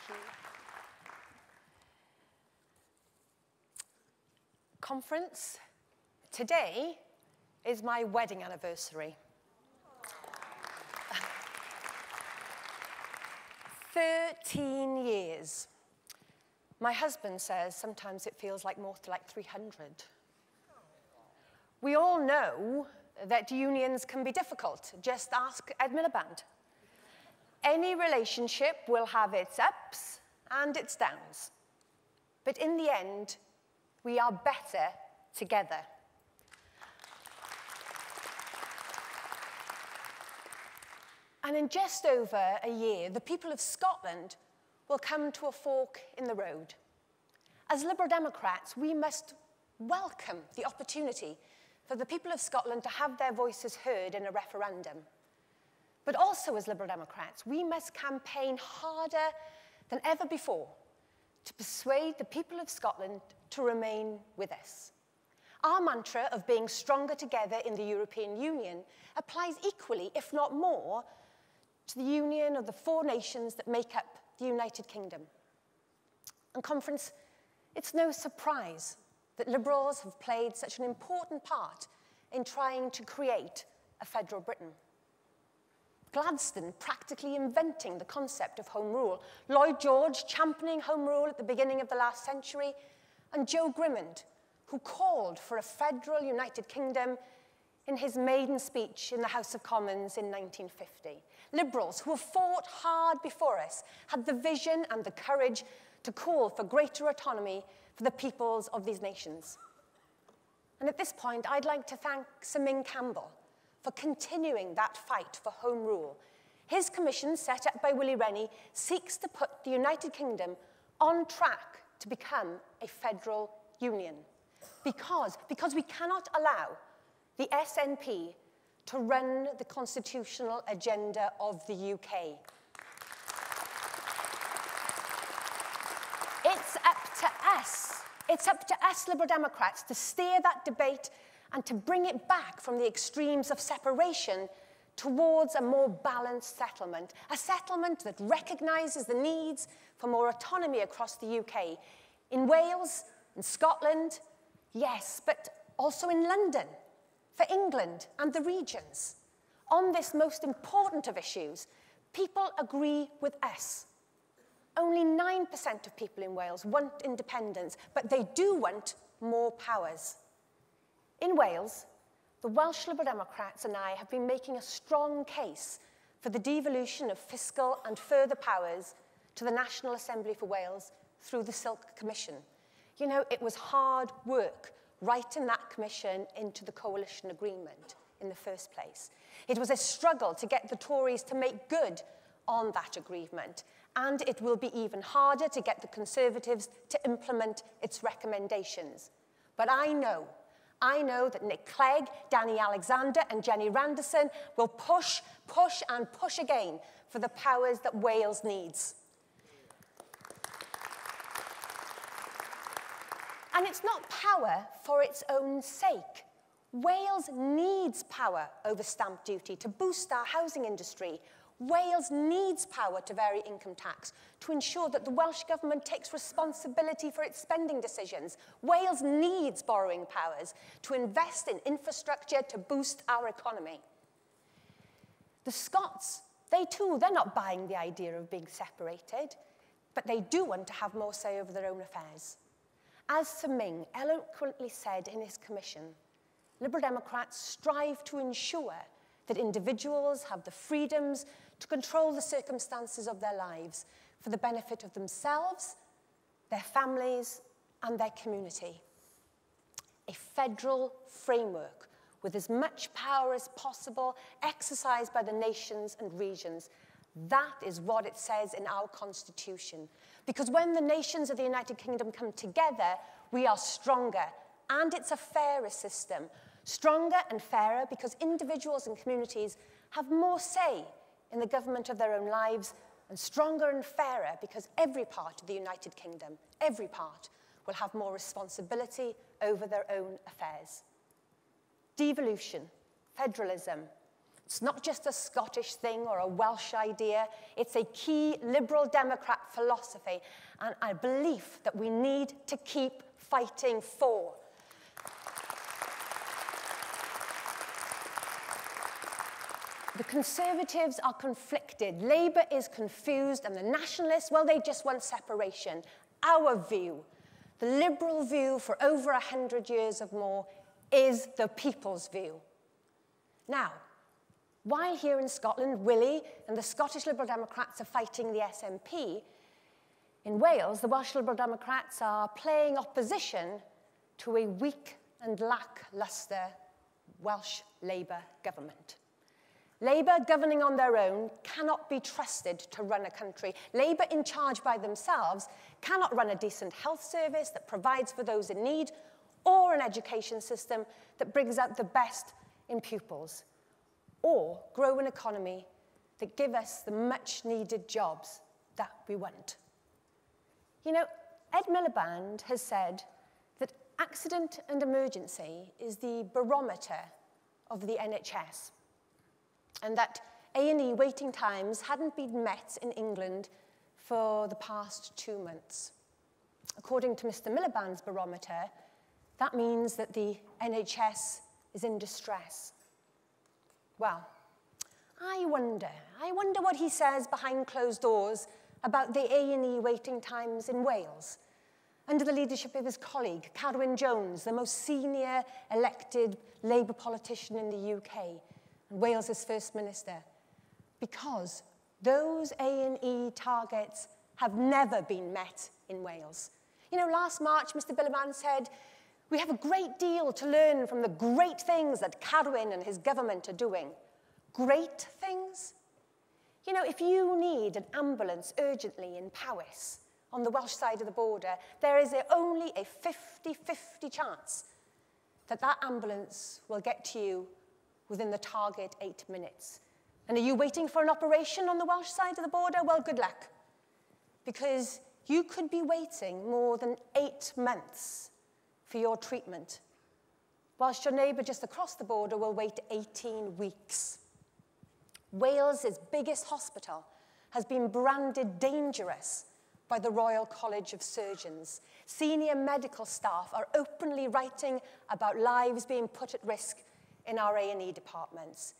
you. Conference, today is my wedding anniversary. 13 years. My husband says sometimes it feels like more like 300. We all know that unions can be difficult. Just ask Ed Miliband. Any relationship will have its ups and its downs. But in the end, we are better together. And in just over a year, the people of Scotland will come to a fork in the road. As Liberal Democrats, we must welcome the opportunity for the people of Scotland to have their voices heard in a referendum. But also as Liberal Democrats, we must campaign harder than ever before to persuade the people of Scotland to remain with us. Our mantra of being stronger together in the European Union applies equally, if not more, to the union of the 4 nations that make up the United Kingdom. And Conference, it's no surprise that Liberals have played such an important part in trying to create a federal Britain. Gladstone practically inventing the concept of Home Rule, Lloyd George championing Home Rule at the beginning of the last century, and Joe Grimond, who called for a federal United Kingdom in his maiden speech in the House of Commons in 1950. Liberals who have fought hard before us had the vision and the courage to call for greater autonomy for the peoples of these nations. And at this point, I'd like to thank Sir Ming Campbell for continuing that fight for Home Rule. His commission, set up by Willie Rennie, seeks to put the United Kingdom on track to become a federal union. Because we cannot allow the SNP to run the constitutional agenda of the UK. It's up to us Liberal Democrats to steer that debate and to bring it back from the extremes of separation towards a more balanced settlement, a settlement that recognises the needs for more autonomy across the UK, in Wales, in Scotland, yes, but also in London, for England and the regions. On this most important of issues, people agree with us. Only 9% of people in Wales want independence, but they do want more powers. In Wales, the Welsh Liberal Democrats and I have been making a strong case for the devolution of fiscal and further powers to the National Assembly for Wales through the Silk Commission. You know, it was hard work writing that commission into the coalition agreement in the first place. It was a struggle to get the Tories to make good on that agreement, and it will be even harder to get the Conservatives to implement its recommendations. But I know that Nick Clegg, Danny Alexander and Jenny Randerson will push and push again for the powers that Wales needs. And it's not power for its own sake. Wales needs power over stamp duty to boost our housing industry. Wales needs power to vary income tax to ensure that the Welsh Government takes responsibility for its spending decisions. Wales needs borrowing powers to invest in infrastructure to boost our economy. The Scots, they're not buying the idea of being separated, but they do want to have more say over their own affairs. As Sir Ming eloquently said in his commission, Liberal Democrats strive to ensure that individuals have the freedoms to control the circumstances of their lives for the benefit of themselves, their families, and their community. A federal framework with as much power as possible exercised by the nations and regions. That is what it says in our constitution. Because when the nations of the United Kingdom come together, we are stronger, and it's a fairer system. Stronger and fairer because individuals and communities have more say in the government of their own lives, and stronger and fairer because every part of the United Kingdom, every part, will have more responsibility over their own affairs. Devolution, federalism, It's not just a Scottish thing or a Welsh idea. It's a key Liberal Democrat philosophy and a belief that we need to keep fighting for. The Conservatives are conflicted. Labour is confused, and the Nationalists, well, they just want separation. Our view, the Liberal view for over 100 years or more, is the people's view. Now, while here in Scotland, Willie and the Scottish Liberal Democrats are fighting the SNP, in Wales, the Welsh Liberal Democrats are playing opposition to a weak and lacklustre Welsh Labour government. Labour, governing on their own, cannot be trusted to run a country. Labour, in charge by themselves, cannot run a decent health service that provides for those in need, or an education system that brings out the best in pupils, or grow an economy that give us the much-needed jobs that we want. You know, Ed Miliband has said that accident and emergency is the barometer of the NHS, and that A&E waiting times hadn't been met in England for the past 2 months. According to Mr. Miliband's barometer, that means that the NHS is in distress. Well, I wonder what he says behind closed doors about the A&E waiting times in Wales, under the leadership of his colleague, Carwyn Jones, the most senior elected Labour politician in the UK, and Wales's First Minister, because those A&E targets have never been met in Wales. You know, last March, Mr. Miliband said, we have a great deal to learn from the great things that Carwyn and his government are doing. Great things? You know, if you need an ambulance urgently in Powys, on the Welsh side of the border, there is only a 50-50 chance that that ambulance will get to you within the target 8 minutes. And are you waiting for an operation on the Welsh side of the border? Well, good luck. Because you could be waiting more than 8 months for your treatment, whilst your neighbour just across the border will wait 18 weeks. Wales's biggest hospital has been branded dangerous by the Royal College of Surgeons. Senior medical staff are openly writing about lives being put at risk in our A&E departments.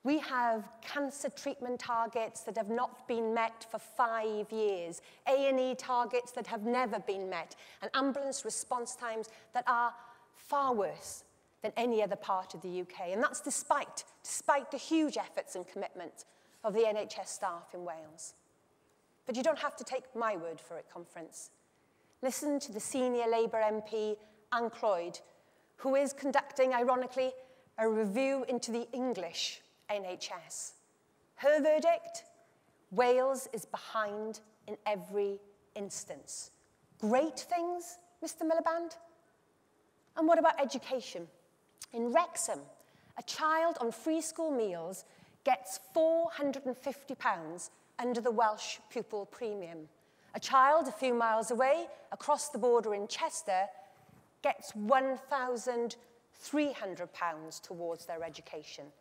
We have cancer treatment targets that have not been met for 5 years, A&E targets that have never been met, and ambulance response times that are far worse than any other part of the UK. And that's despite the huge efforts and commitment of the NHS staff in Wales. But you don't have to take my word for it, conference. Listen to the senior Labour MP, Anne Cloyd, who is conducting, ironically, a review into the English NHS. Her verdict, Wales is behind in every instance. Great things, Mr. Miliband? And what about education? In Wrexham, a child on free school meals gets £450 under the Welsh pupil premium. A child a few miles away, across the border in Chester, gets £1,300 towards their education.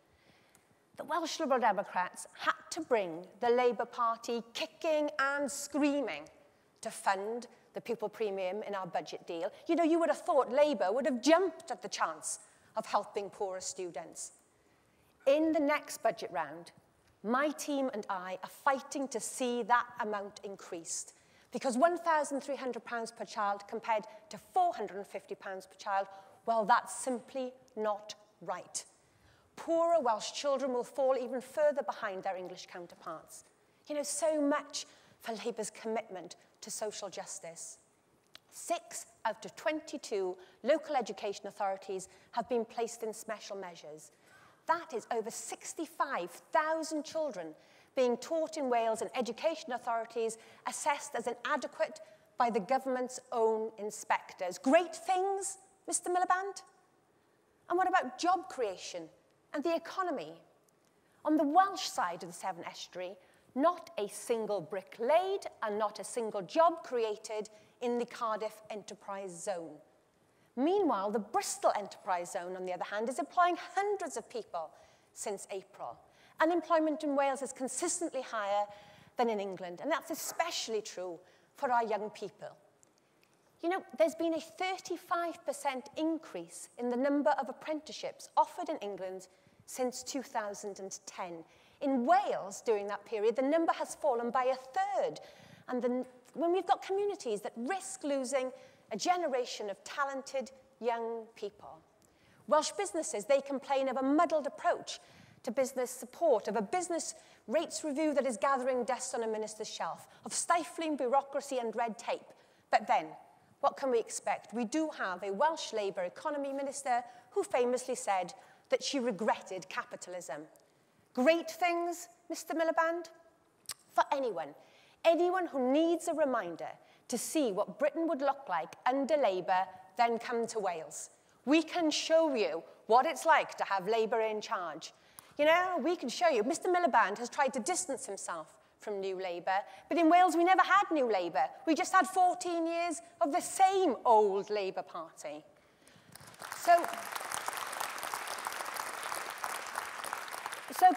The Welsh Liberal Democrats had to bring the Labour Party kicking and screaming to fund the pupil premium in our budget deal. You know, you would have thought Labour would have jumped at the chance of helping poorer students. In the next budget round, my team and I are fighting to see that amount increased, because £1,300 per child compared to £450 per child, well, that's simply not right. Poorer Welsh children will fall even further behind their English counterparts. You know, so much for Labour's commitment to social justice. 6 out of 22 local education authorities have been placed in special measures. That is over 65,000 children being taught in Wales and education authorities assessed as inadequate by the government's own inspectors. Great things, Mr. Miliband? And what about job creation and the economy? On the Welsh side of the Severn Estuary, not a single brick laid and not a single job created in the Cardiff Enterprise Zone. Meanwhile, the Bristol Enterprise Zone, on the other hand, is employing hundreds of people since April. Unemployment in Wales is consistently higher than in England, and that's especially true for our young people. You know, there's been a 35% increase in the number of apprenticeships offered in England since 2010. In Wales, during that period, the number has fallen by a third. And when we've got communities that risk losing a generation of talented young people. Welsh businesses, they complain of a muddled approach to business support, of a business rates review that is gathering dust on a minister's shelf, of stifling bureaucracy and red tape. But then, what can we expect? We do have a Welsh Labour economy minister who famously said that she regretted capitalism. Great things, Mr. Miliband? For anyone who needs a reminder to see what Britain would look like under Labour, then come to Wales. We can show you what it's like to have Labour in charge. You know, we can show you. Mr. Miliband has tried to distance himself from New Labour, but in Wales we never had New Labour. We just had 14 years of the same old Labour Party. So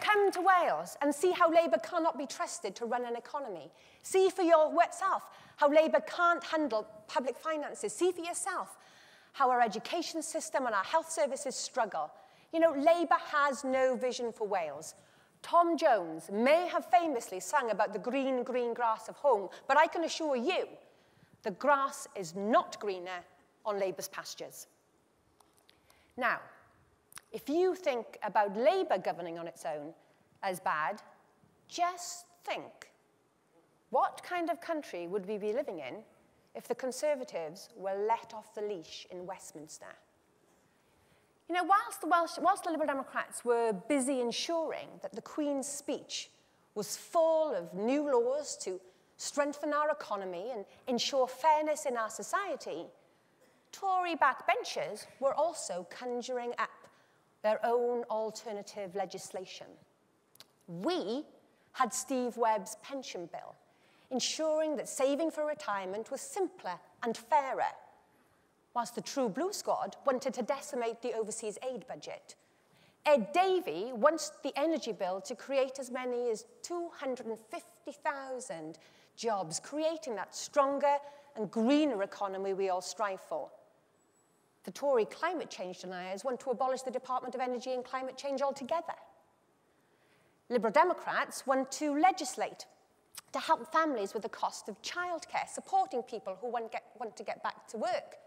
come to Wales and see how Labour cannot be trusted to run an economy. See for yourself how Labour can't handle public finances. See for yourself how our education system and our health services struggle. You know, Labour has no vision for Wales. Tom Jones may have famously sung about the green, green grass of home, but I can assure you the grass is not greener on Labour's pastures. Now, if you think about Labour governing on its own as bad, just think, what kind of country would we be living in if the Conservatives were let off the leash in Westminster? You know, whilst the Liberal Democrats were busy ensuring that the Queen's speech was full of new laws to strengthen our economy and ensure fairness in our society, Tory backbenchers were also conjuring up their own alternative legislation. We had Steve Webb's pension bill, ensuring that saving for retirement was simpler and fairer, whilst the True Blue Squad wanted to decimate the overseas aid budget. Ed Davey wants the energy bill to create as many as 250,000 jobs, creating that stronger and greener economy we all strive for. The Tory climate change deniers want to abolish the Department of Energy and Climate Change altogether. Liberal Democrats want to legislate to help families with the cost of childcare, supporting people who want to get back to work.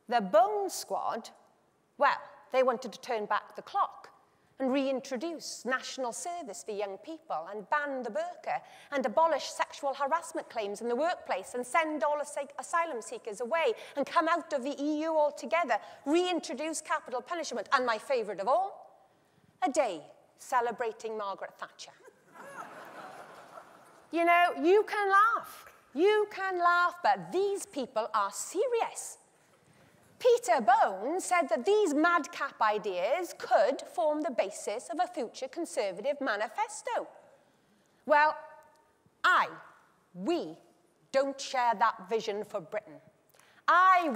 The Bone Squad, well, they wanted to turn back the clock and reintroduce national service for young people and ban the burqa and abolish sexual harassment claims in the workplace and send all asylum seekers away and come out of the EU altogether, reintroduce capital punishment, and my favourite of all, a day celebrating Margaret Thatcher. You know, you can laugh, but these people are serious. Peter Bone said that these madcap ideas could form the basis of a future Conservative manifesto. Well, we don't share that vision for Britain. I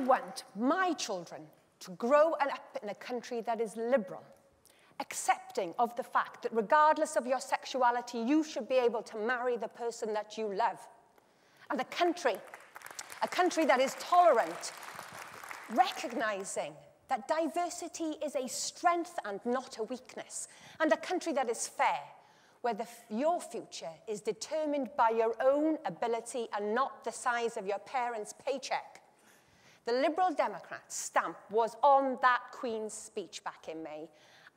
want my children to grow up in a country that is liberal, accepting of the fact that regardless of your sexuality, you should be able to marry the person that you love. And a country that is tolerant, recognizing that diversity is a strength and not a weakness. And a country that is fair, where your future is determined by your own ability and not the size of your parents' paycheck. The Liberal Democrat stamp was on that Queen's speech back in May.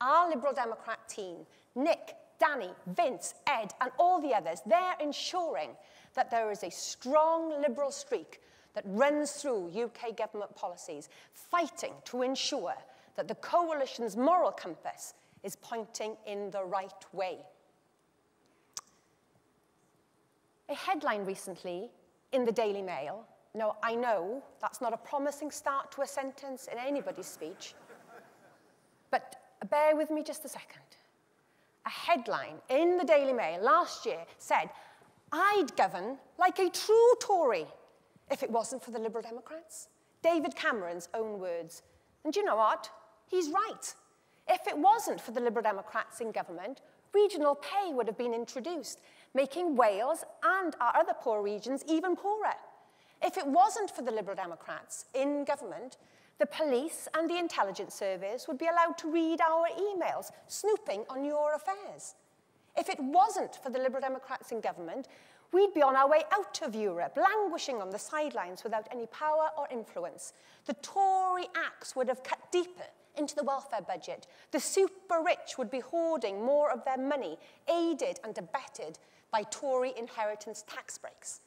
Our Liberal Democrat team, Nick, Danny, Vince, Ed, and all the others, they're ensuring that there is a strong Liberal streak that runs through UK government policies, fighting to ensure that the coalition's moral compass is pointing in the right way. A headline recently in the Daily Mail. Now, I know that's not a promising start to a sentence in anybody's speech, but bear with me just a second. A headline in the Daily Mail last year said, "I'd govern like a true Tory if it wasn't for the Liberal Democrats." David Cameron's own words. And you know what? He's right. If it wasn't for the Liberal Democrats in government, regional pay would have been introduced, making Wales and our other poor regions even poorer. If it wasn't for the Liberal Democrats in government, the police and the intelligence service would be allowed to read our emails, snooping on your affairs. If it wasn't for the Liberal Democrats in government, we'd be on our way out of Europe, languishing on the sidelines without any power or influence. The Tory axe would have cut deeper into the welfare budget. The super rich would be hoarding more of their money, aided and abetted by Tory inheritance tax breaks.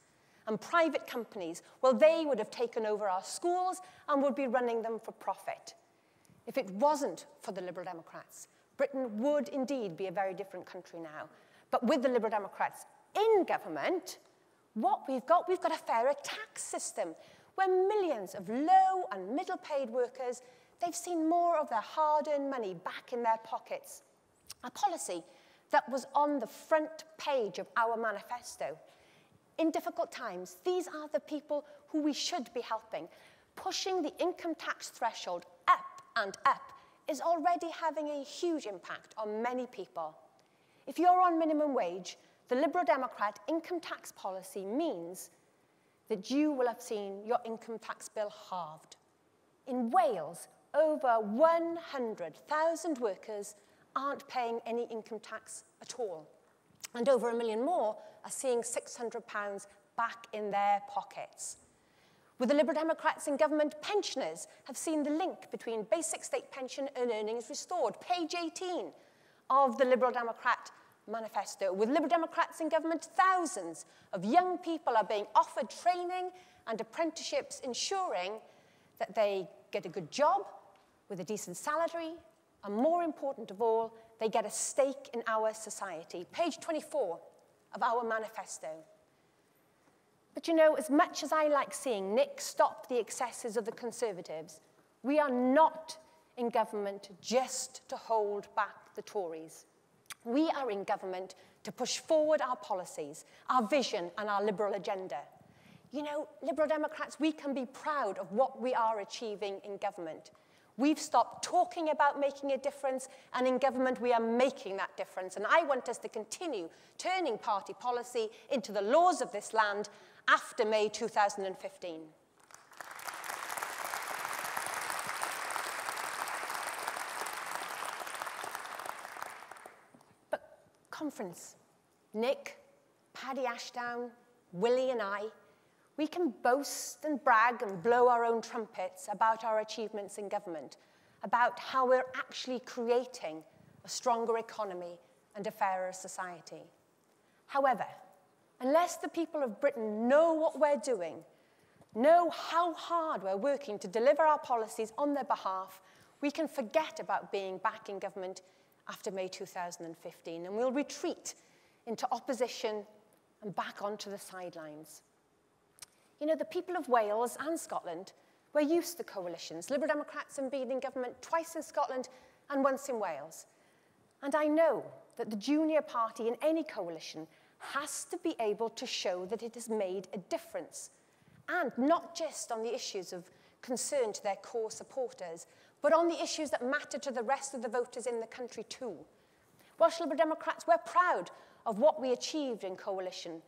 And private companies, well, they would have taken over our schools and would be running them for profit. If it wasn't for the Liberal Democrats, Britain would indeed be a very different country now. But with the Liberal Democrats in government, what we've got a fairer tax system where millions of low and middle-paid workers, they've seen more of their hard-earned money back in their pockets. A policy that was on the front page of our manifesto. In difficult times, these are the people who we should be helping. Pushing the income tax threshold up and up is already having a huge impact on many people. If you're on minimum wage, the Liberal Democrat income tax policy means that you will have seen your income tax bill halved. In Wales, over 100,000 workers aren't paying any income tax at all. And over 1 million more are seeing £600 back in their pockets. With the Liberal Democrats in government, pensioners have seen the link between basic state pension and earnings restored. Page 18 of the Liberal Democrat manifesto. With Liberal Democrats in government, thousands of young people are being offered training and apprenticeships, ensuring that they get a good job with a decent salary, and more important of all, they get a stake in our society. Page 24 of our manifesto. But you know, as much as I like seeing Nick stop the excesses of the Conservatives, we are not in government just to hold back the Tories. We are in government to push forward our policies, our vision, and our liberal agenda. You know, Liberal Democrats, we can be proud of what we are achieving in government. We've stopped talking about making a difference, and in government we are making that difference. And I want us to continue turning party policy into the laws of this land after May 2015. But conference, Nick, Paddy Ashdown, Willie and I, we can boast and brag and blow our own trumpets about our achievements in government, about how we're actually creating a stronger economy and a fairer society. However, unless the people of Britain know what we're doing, know how hard we're working to deliver our policies on their behalf, we can forget about being back in government after May 2015, and we'll retreat into opposition and back onto the sidelines. You know, the people of Wales and Scotland were used to coalitions. Liberal Democrats have been in government twice in Scotland and once in Wales. And I know that the junior party in any coalition has to be able to show that it has made a difference. And not just on the issues of concern to their core supporters, but on the issues that matter to the rest of the voters in the country too. Welsh Liberal Democrats, we're proud of what we achieved in coalition.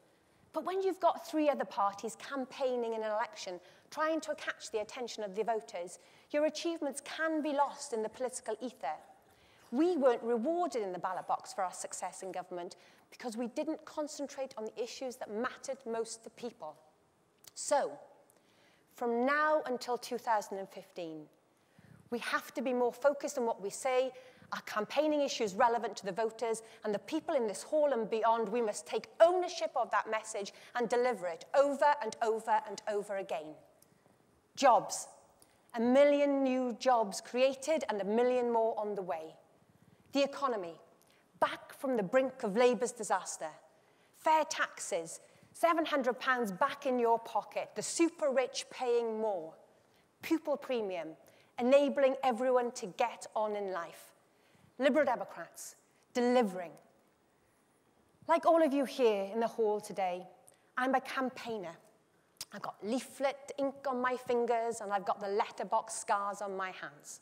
But when you've got 3 other parties campaigning in an election, trying to catch the attention of the voters, your achievements can be lost in the political ether. We weren't rewarded in the ballot box for our success in government because we didn't concentrate on the issues that mattered most to people. So, from now until 2015, we have to be more focused on what we say, our campaigning issues relevant to the voters, and the people in this hall and beyond. We must take ownership of that message and deliver it over and over and over again. Jobs. 1 million new jobs created and 1 million more on the way. The economy. Back from the brink of Labour's disaster. Fair taxes. £700 back in your pocket. The super rich paying more. Pupil premium. Enabling everyone to get on in life. Liberal Democrats, delivering. Like all of you here in the hall today, I'm a campaigner. I've got leaflet ink on my fingers, and I've got the letterbox scars on my hands.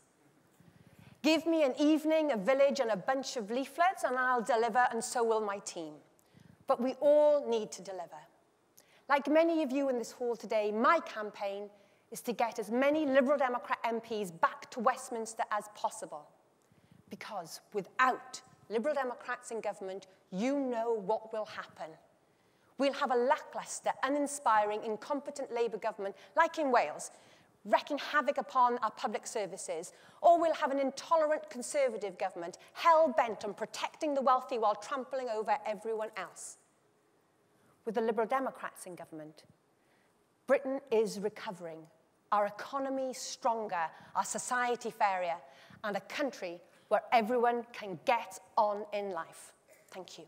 Give me an evening, a village, and a bunch of leaflets, and I'll deliver, and so will my team. But we all need to deliver. Like many of you in this hall today, my campaign is to get as many Liberal Democrat MPs back to Westminster as possible. Because without Liberal Democrats in government, you know what will happen. We'll have a lacklustre, uninspiring, incompetent Labour government, like in Wales, wreaking havoc upon our public services. Or we'll have an intolerant Conservative government, hell-bent on protecting the wealthy while trampling over everyone else. With the Liberal Democrats in government, Britain is recovering, our economy stronger, our society fairer, and a country where everyone can get on in life. Thank you.